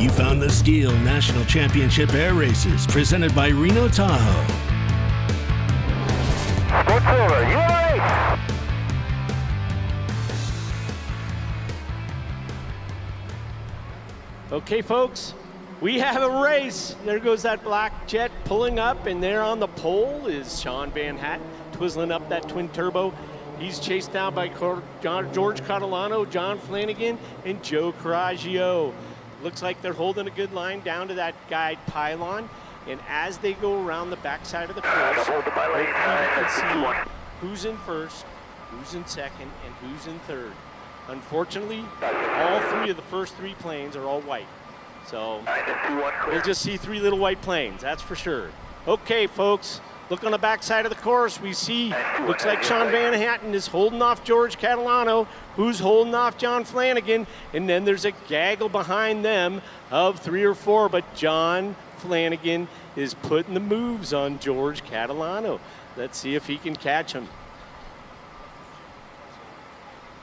You found the STIHL National Championship Air Races presented by Reno-Tahoe. Sports Silver, you are race! Okay, folks, we have a race. There goes that black jet pulling up, and there on the pole is Sean Van Hatten, twizzling up that twin turbo. He's chased down by George Catalano, John Flanagan, and Joe Coraggio. Looks like they're holding a good line down to that guide pylon. And as they go around the backside of the course, you can see who's in first, who's in second, and who's in third. Unfortunately, all three of the first three planes are all white. So we'll just see three little white planes, that's for sure. Okay, folks, look on the backside of the course. We see, looks like Sean Van Hatten is holding off George Catalano, who's holding off John Flanagan, and then there's a gaggle behind them of 3 or 4, but John Flanagan is putting the moves on George Catalano. Let's see if he can catch him.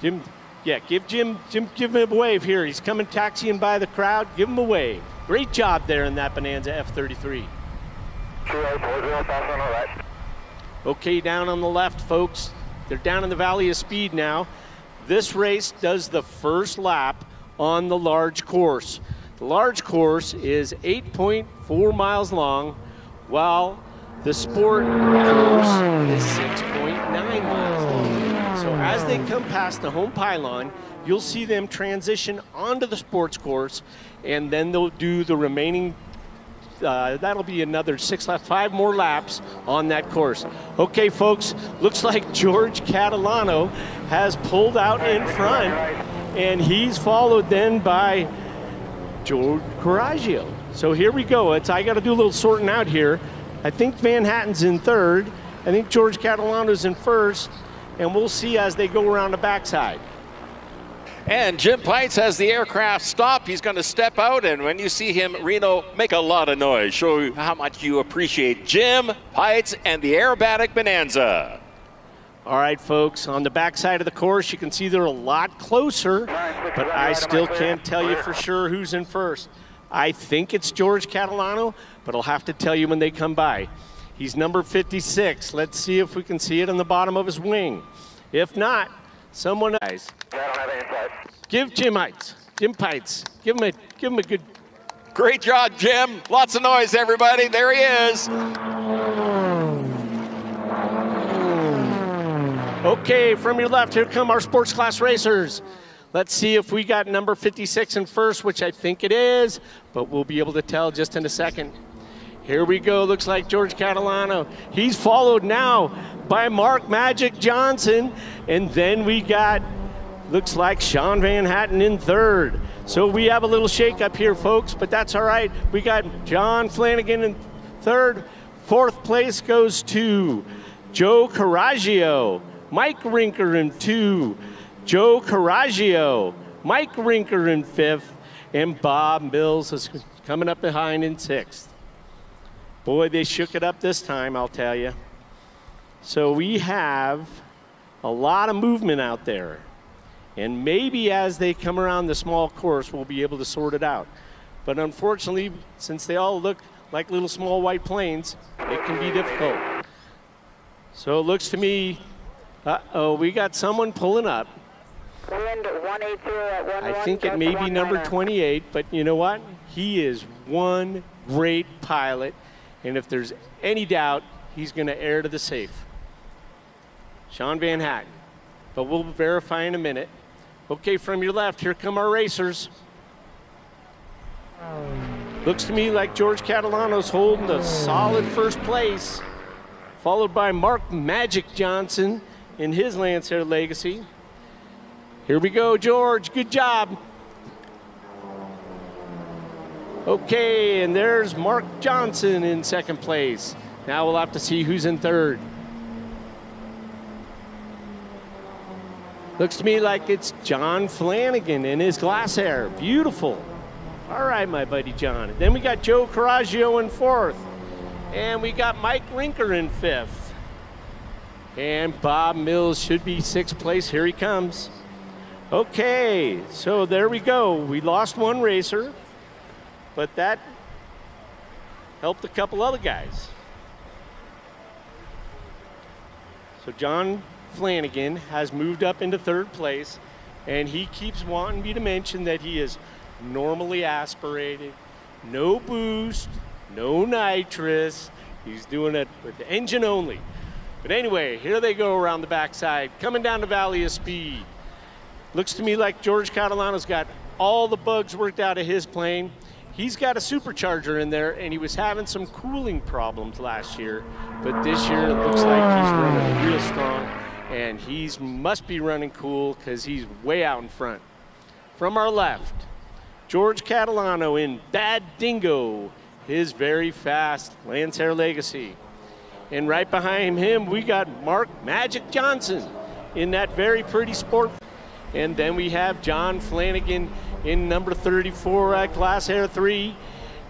Jim, yeah, give him a wave here. He's coming taxiing by the crowd. Give him a wave. Great job there in that Bonanza F33. Okay, down on the left, folks. They're down in the Valley of Speed now. This race does the first lap on the large course. The large course is 8.4 miles long, while the sport course is 6.9 miles long. So as they come past the home pylon, you'll see them transition onto the sports course, and then they'll do the remaining, that'll be another 5 more laps on that course. Okay, folks, looks like George Catalano has pulled out in front, and he's followed then by George Coraggio. So here we go. I got to do a little sorting out here. I think Van Hatten's in third. I think George Catalano's in first. And we'll see as they go around the backside. And Jim Pites has the aircraft stop. He's going to step out, and when you see him, Reno, make a lot of noise. Show how much you appreciate Jim Pites and the aerobatic Bonanza. All right, folks, on the backside of the course, you can see they're a lot closer, but I still can't tell you for sure who's in first. I think it's George Catalano, but I'll have to tell you when they come by. He's number 56. Let's see if we can see it on the bottom of his wing. If not, someone else. Give Jim Pites. Give him a good. Great job, Jim. Lots of noise, everybody. There he is. Okay, from your left, here come our sports class racers. Let's see if we got number 56 in first, which I think it is, but we'll be able to tell just in a second. Here we go, looks like George Catalano. He's followed now by Mark Magic Johnson, and then we got, looks like Sean Van Hatten in third. So we have a little shake up here, folks, but that's all right. We got John Flanagan in third. Fourth place goes to Joe Coraggio. Mike Rinker in 2. Joe Coraggio. Mike Rinker in 5th. And Bob Mills is coming up behind in 6th. Boy, they shook it up this time, I'll tell you. So we have a lot of movement out there. And maybe as they come around the small course, we'll be able to sort it out. But unfortunately, since they all look like little small white planes, it can be difficult. So it looks to me, uh-oh, we got someone pulling up. I think it may be number 28, but you know what? He is one great pilot. And if there's any doubt, he's going to air to the safe. Sean Van Hatten. But we'll verify in a minute. Okay, from your left, here come our racers. Looks to me like George Catalano's holding the solid first place, followed by Mark Magic Johnson in his Lancer Legacy. Here we go, George. Good job. Okay, and there's Mark Johnson in second place. Now we'll have to see who's in third. Looks to me like it's John Flanagan in his glass hair. Beautiful. All right, my buddy John. And then we got Joe Coraggio in fourth. And we got Mike Rinker in fifth. And Bob Mills should be sixth place. Here he comes. Okay, so there we go. We lost one racer. but that helped a couple other guys. So John Flanagan has moved up into third place, and he keeps wanting me to mention that he is normally aspirated, no boost, no nitrous. He's doing it with the engine only. But anyway, here they go around the backside, coming down the Valley of Speed. Looks to me like George Catalano's got all the bugs worked out of his plane. He's got a supercharger in there, and he was having some cooling problems last year. But this year, it looks like he's running real strong, and he must be running cool because he's way out in front. From our left, George Catalano in Bad Dingo, his very fast Lancer Legacy. And right behind him, we got Mark Magic Johnson in that very pretty sport. And then we have John Flanagan in number 34 at Glass Air 3.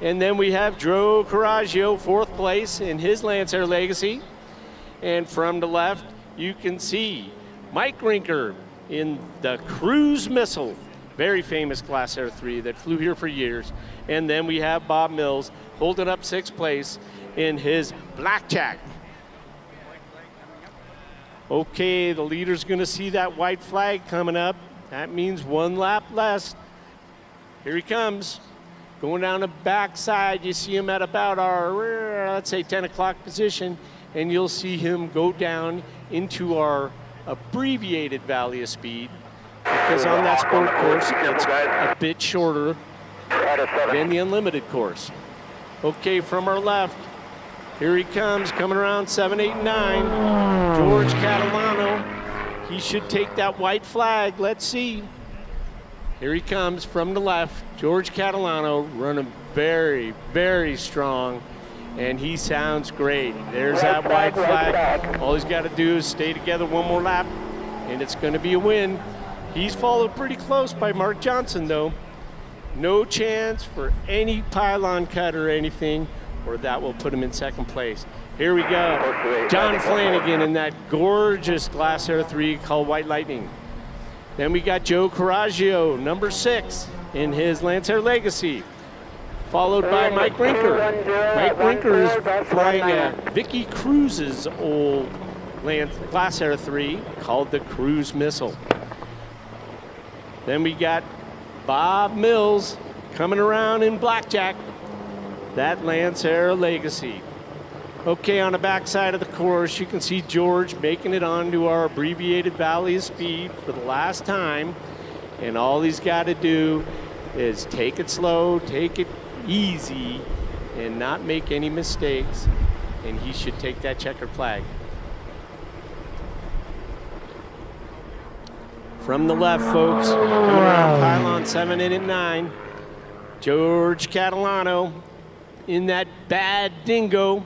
And then we have Joe Coraggio, fourth place in his Lancer Legacy. And from the left, you can see Mike Rinker in the Cruise Missile, very famous Glass Air 3 that flew here for years. And then we have Bob Mills holding up sixth place in his Blackjack. Okay, the leader's gonna see that white flag coming up. That means one lap less. Here he comes. Going down the backside, you see him at about our, let's say 10 o'clock position, and you'll see him go down into our abbreviated Valley of Speed, because on that sport course, it's a bit shorter than the unlimited course. Okay, from our left, here he comes, coming around 7, 8, 9. George Catalano. He should take that white flag. Let's see. Here he comes from the left. George Catalano running very, very strong, and he sounds great. There's that white flag. All he's got to do is stay together one more lap, and it's going to be a win. He's followed pretty close by Mark Johnson, though. No chance for any pylon cut or anything, or that will put him in second place. Here we go. John Flanagan in that gorgeous Glass Air 3 called White Lightning. Then we got Joe Coraggio, number 6 in his Lancer Legacy, followed by Mike Rinker. Mike Rinker is flying a Vicky Cruz's old Glass Air 3 called the Cruise Missile. Then we got Bob Mills coming around in Blackjack, that Lancer Legacy. Okay, on the backside of the course, you can see George making it onto our abbreviated Valley of Speed for the last time. And all he's got to do is take it slow, take it easy, and not make any mistakes. And he should take that checkered flag. From the left, folks, coming around pylon 7, 8, and 9, George Catalano in that Bad Dingo.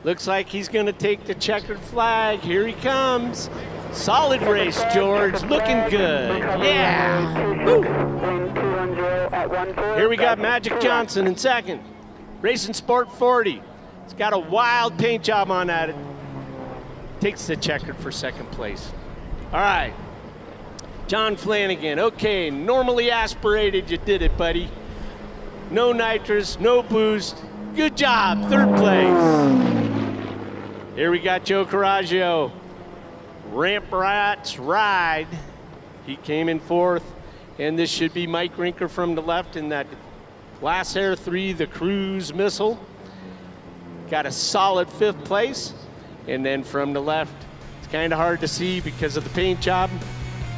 Looks like he's going to take the checkered flag. Here he comes. Solid race, George. Looking good. Yeah. Woo. Here we got Magic Johnson in second. Racing Sport 40. It's got a wild paint job on that. Takes the checkered for second place. All right. John Flanagan. Okay, normally aspirated. You did it, buddy. No nitrous, no boost. Good job. Third place. Here we got Joe Coraggio, Ramp Rats Ride. He came in fourth, and this should be Mike Rinker from the left in that Glass Air 3, the Cruise Missile. Got a solid fifth place, and then from the left, it's kind of hard to see because of the paint job.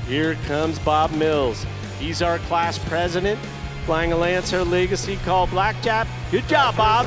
Here comes Bob Mills. He's our class president, flying a Lancer Legacy called Blackjack. Good job, Bob.